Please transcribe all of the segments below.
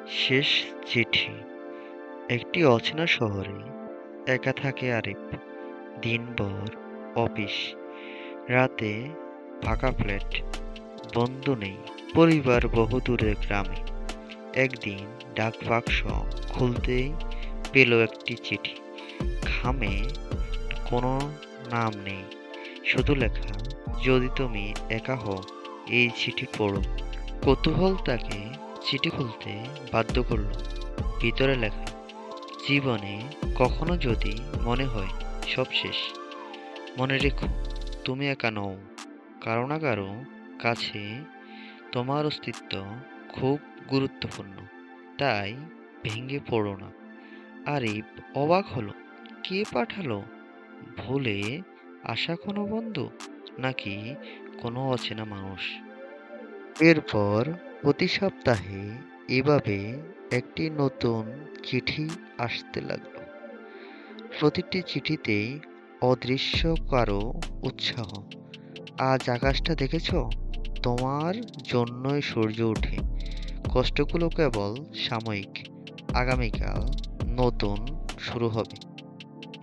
শেষ চিঠি। একটি অচেনা শহরে একা থাকে আরিফ। দিনভর অফিস, রাতে ফাঁকা ফ্ল্যাট, বন্ধু নেই, পরিবার বহু দূরের গ্রামে। একদিন ডাক বাক্স খুলতেই পেল একটি চিঠি। খামে কোনো নাম নেই, শুধু লেখা, যদি তুমি একা হও এই চিঠি পড়ো। কৌতূহল তাকে চিঠি খুলতে বাধ্য করল। ভিতরে লেখা, জীবনে কখনো যদি মনে হয় সব শেষ, মনে রেখো তুমি একা নও। কারো না কারো কাছে তোমার অস্তিত্ব খুব গুরুত্বপূর্ণ। তাই ভেঙে পড়ো না। আরিফ অবাক হলো, কে পাঠালো? ভুলে আসা কোনো বন্ধু, নাকি কোনো অচেনা মানুষ? এরপর প্রতি সপ্তাহে এভাবে একটি নতুন চিঠি আসতে লাগলো। প্রতিটি চিঠিতেই অদৃশ্য কারো উৎসাহ। আজ আকাশটা দেখেছো? তোমার জন্যই সূর্য ওঠে। কষ্টগুলো কেবল সাময়িক। আগামীকাল নতুন শুরু হবে।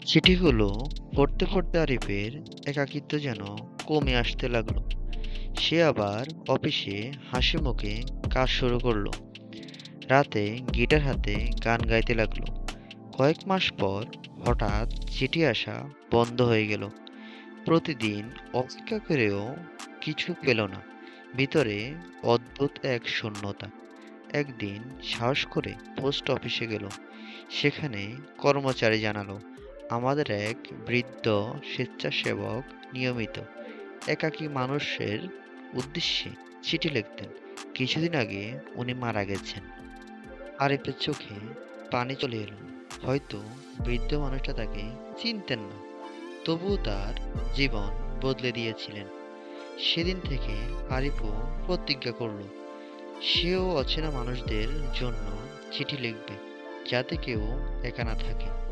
চিঠিগুলো পড়তে পড়তে আরিফের একাকিত্ব যেন কমে আসতে লাগলো। সে আবার অফিসে হাসি মুখে কাজ শুরু করলো। রাতে গিটার হাতে গান গাইতে লাগলো। কয়েক মাস পর হঠাৎ চিঠি আসা বন্ধ হয়ে গেল। প্রতিদিন অপেক্ষা করেও কিছু পেল না। ভিতরে অদ্ভুত এক শূন্যতা। একদিন সাহস করে পোস্ট অফিসে গেল। সেখানে কর্মচারী জানালো, আমাদের এক বৃদ্ধ স্বেচ্ছাসেবক নিয়মিত একাকী মানুষের উদ্দেশ্যে চিঠি লিখতেন। কিছুদিন আগে উনি মারা গেছেন। আরিফের চোখে পানি চলে এলো। হয়তো বৃদ্ধ মানুষটা তাকে চিনতেন না, তবুও তার জীবন বদলে দিয়েছিলেন। সেদিন থেকে আরিফও প্রতিজ্ঞা করল, সেও অচেনা মানুষদের জন্য চিঠি লিখবে, যাতে কেউ একা না থাকে।